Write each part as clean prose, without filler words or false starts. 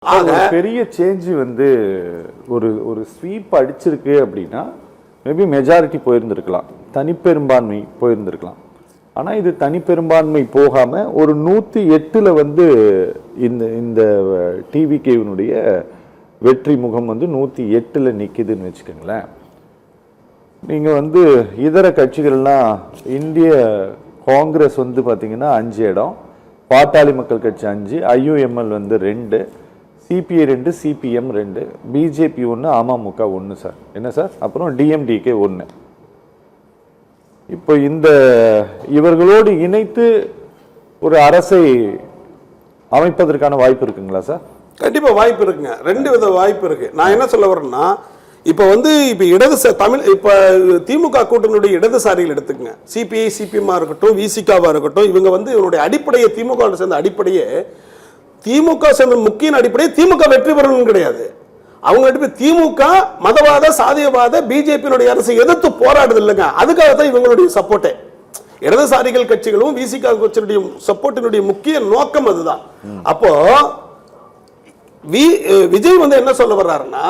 பெரிய சேஞ்ச் வந்து ஒரு ஒரு ஸ்வீப் அடிச்சிருக்கு அப்படின்னா மேபி மெஜாரிட்டி போயிருந்திருக்கலாம், தனிப்பெரும்பான்மை போயிருந்திருக்கலாம். ஆனால் இது தனிப்பெரும்பான்மை போகாமல் ஒரு 108 வந்து இந்த இந்த டிவிகேவினுடைய வெற்றி முகம் வந்து 108 நிற்கிதுன்னு வச்சுக்கோங்களேன். நீங்கள் வந்து இதர கட்சிகள்லாம் இந்திய காங்கிரஸ் வந்து பார்த்தீங்கன்னா 5 இடம், பாட்டாளி மக்கள் கட்சி 5, ஐயுஎம்எல் வந்து 2, CBI 2, CPM 2, BJP 1, AMMK 1 sir. என்ன சார்? அப்புறம் டிஎம்டிகே 1. இப்போ இந்த இவர்களோடு இணைத்து ஒரு அரசை அமைப்பதற்கான வாய்ப்பு இருக்குங்களா சார்? கண்டிப்பா வாய்ப்பு இருக்குங்க. 2 வித வாய்ப்பு இருக்கு. நான் என்ன சொல்ல வரேன்னா, இப்ப தமிழ் திமுக கூட்டணியுடைய இடதுசாரிகள் எடுத்துக்கங்க, சிபிஐ சிபிஎம்மா இருக்கட்டும், விசிகாவா இருக்கட்டும், இவங்க வந்து இவனுடைய அடிப்படையை திமுக சேர்ந்த அடிப்படையே திமுக சேர்ந்த முக்கிய அடிப்படையே திமுக வெற்றி பெறணும் கிடையாது. அவங்க திமுக மதவாத சாதியவாத பிஜேபியினுடைய அரசை எதிர்த்து போராடுது இல்லைங்க. அதுக்காக தான் இவங்களுடைய சப்போர்ட்டே. இடதுசாரிகள் கட்சிகளும் விசிகா கட்சியினுடைய சப்போர்ட்டினுடைய முக்கிய நோக்கம் அதுதான். அப்போ விஜய் வந்து என்ன சொல்ல வர்றாருன்னா,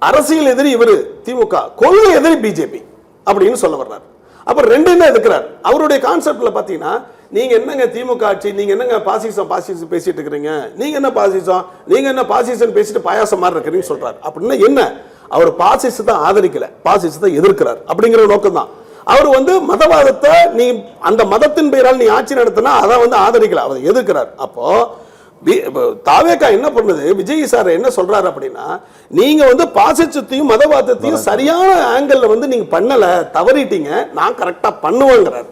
அரசியல் எதிரி இவரு திமுக, கொள்கை எதிரி பிஜேபி அப்படின்னு சொல்ல வர்றாரு. அப்ப 2 என்ன எதுக்குறாரு அவருடைய கான்செப்ட்ல பாத்தீங்கன்னா, நீங்க என்னங்க திமுக ஆட்சி, நீங்க என்னங்க பாசிசம் பேசிட்டு இருக்கிறீங்க, நீங்க என்ன பாசிசம், நீங்க என்ன பாசிசம் பேசிட்டு பாயாசம் மாதிரி இருக்கிறீங்கன்னு சொல்றாரு. அப்படின்னா என்ன, அவர் பாசிசத்தை ஆதரிக்கல, பாசிசத்தை எதிர்க்கிறார் அப்படிங்கிற நோக்கம் தான். அவர் வந்து மதவாதத்தை நீ அந்த மதத்தின் பெயரால் நீ ஆட்சி நடத்தினா அதை வந்து ஆதரிக்கல, அவர் எதிர்க்கிறார். அப்போ தாவேகா என்ன பண்ணுது, விஜய் சார் என்ன சொல்றாரு அப்படின்னா, நீங்க வந்து பாசிசத்தையும் மதவாதத்தையும் சரியான ஆங்கிள் வந்து நீங்க பண்ணல, தவறிட்டீங்க, நான் கரெக்டா பண்ணுவேங்கிறார்.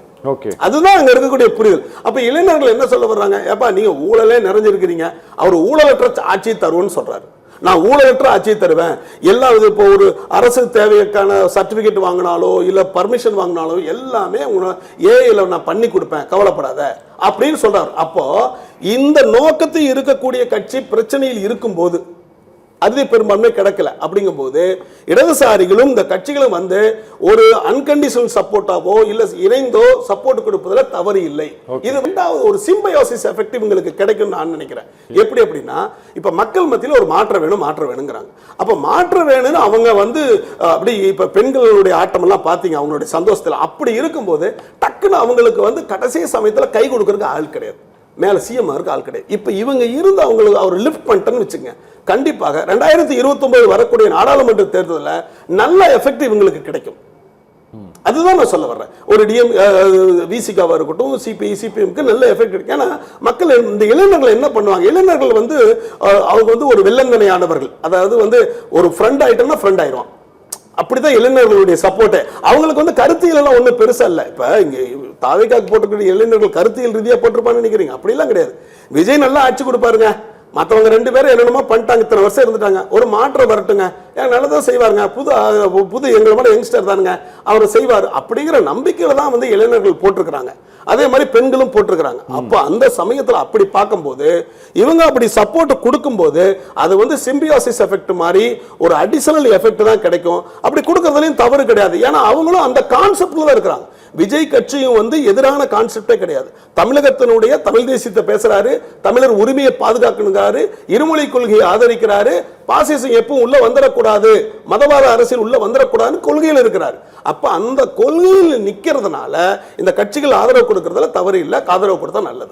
அதுதான் அங்க இருக்கக்கூடிய புரிதல். அப்ப இளைஞர்கள் என்ன சொல்ல வர்றாங்க, ஏப்பா நீங்க ஊழலே நிறைஞ்சிருக்கிறீங்க, அவர் ஊழலற்ற ஆட்சியை தருவோம்னு சொல்றாரு. நான் ஊழலற்ற ஆட்சியை தருவேன், எல்லா இப்போ ஒரு அரசு தேவைக்கான சர்டிபிகேட் வாங்கினாலோ இல்ல பர்மிஷன் வாங்கினாலோ எல்லாமே ஏஐல நான் பண்ணி கொடுப்பேன், கவலைப்படாத அப்படின்னு சொல்றாரு. அப்போ இந்த நோக்கத்தை இருக்கக்கூடிய கட்சி பிரச்சனையில் இருக்கும் போது அது பெரும்பான்மை கிடைக்கல அப்படிங்கும் போது இடதுசாரிகளும் இந்த கட்சிகளும் வந்து ஒரு அன்கண்டிஷனல் சப்போர்ட்டாவோ இல்ல இணைந்தோ சப்போர்ட் கொடுப்பதுல தவறு இல்லை. இது 2வது ஒரு சிம்பயோசிஸ் எஃபெக்ட் உங்களுக்கு கிடைக்கும் நான் நினைக்கிறேன். எப்படி அப்படின்னா, இப்ப மக்கள் மத்தியில் ஒரு மாற்றம் வேணுங்கிறாங்க. அப்ப மாற்றம் வேணும்னு அவங்க வந்து அப்படி இப்ப பெண்களுடைய ஆட்டம் எல்லாம் பாத்தீங்க, அவங்களுடைய சந்தோஷத்துல அப்படி இருக்கும்போது டக்குன்னு அவங்களுக்கு வந்து கடைசி சமயத்துல கை கொடுக்கறதுக்கு ஆள் கிடையாது, மேல சிஎம் இருக்கு ஆள் கிடையாது. இப்ப இவங்க இருந்து அவங்களுக்கு அவர் லிஃப்ட் பண்ணிட்டேன்னு வச்சுங்க, கண்டிப்பாக 2029 வரக்கூடிய நாடாளுமன்ற தேர்தலில் நல்ல எஃபெக்ட் இவங்களுக்கு கிடைக்கும். அதுதான் நான் சொல்ல வர்றேன். ஒரு விசிகாவா இருக்கட்டும், சிபிஐ சிபிஎம்க்கு நல்ல எஃபெக்ட் கிடைக்கும். ஏன்னா மக்கள் இந்த இளைஞர்கள் என்ன பண்ணுவாங்க, இளைஞர்கள் வந்து அவங்க வந்து ஒரு வெள்ளந்தனையானவர்கள், அதாவது வந்து ஒரு ஃப்ரெண்ட் ஆயிட்டோம்னா ஃப்ரெண்ட் ஆயிடுவான், அப்படிதான் இளைஞர்களுடைய சப்போர்ட். அவங்களுக்கு வந்து கருத்தியல் எல்லாம் ஒன்றும் பெருசா இல்லை. இப்ப இங்க தாவேக்காக்கு போட்டுக்கிற இளைஞர்கள் கருத்தியல் ரீதியா போட்டிருப்பான்னு நினைக்கிறீங்க, அப்படிலாம் கிடையாது. விஜய் நல்லா ஆட்சி கொடுப்பாருங்க, மற்றவங்க 2 பேரும் என்னென்னமோ பண்ணிட்டாங்க, இத்தனை வருஷம் இருந்துட்டாங்க, ஒரு மாற்றம் வரட்டுங்க, ஏன் நல்லதான் செய்வாருங்க, புது எங்களை மாதிரி யங்ஸ்டர் தானுங்க, அவர் செய்வார் அப்படிங்கிற நம்பிக்கையில தான் வந்து இளைஞர்கள் போட்டிருக்கிறாங்க. அதே மாதிரி பெண்களும் போட்டிருக்கிறாங்க. அப்போ அந்த சமயத்தில் அப்படி பார்க்கும்போது இவங்க அப்படி சப்போர்ட் கொடுக்கும்போது அது வந்து சிம்பியோசிஸ் எஃபெக்ட் மாதிரி ஒரு அடிஷனல் எஃபெக்ட் தான் கிடைக்கும். அப்படி கொடுக்கறதுலையும் தவறு கிடையாது. ஏன்னா அவங்களும் அந்த கான்செப்ட்ல தான் இருக்கிறாங்க. விஜய் கட்சியும் வந்து எதிரான கான்செப்டே கிடையாது. தமிழகத்தினுடைய தமிழ் தேசியத்தை பேசுறாரு, தமிழர் உரிமையை பாதுகாக்கணுங்கிறாரு, இருமொழி கொள்கையை ஆதரிக்கிறாரு, பாசிசம் எப்பவும் உள்ள வந்துடக்கூடாது, மதவாத அரசியல் உள்ள வந்துடக்கூடாதுன்னு கொள்கையில் இருக்கிறார். அப்ப அந்த கொள்கையில் நிக்கிறதுனால இந்த கட்சிகள் ஆதரவு கொடுக்கறதுல தவறு இல்லை, ஆதரவு கொடுத்தா நல்லது.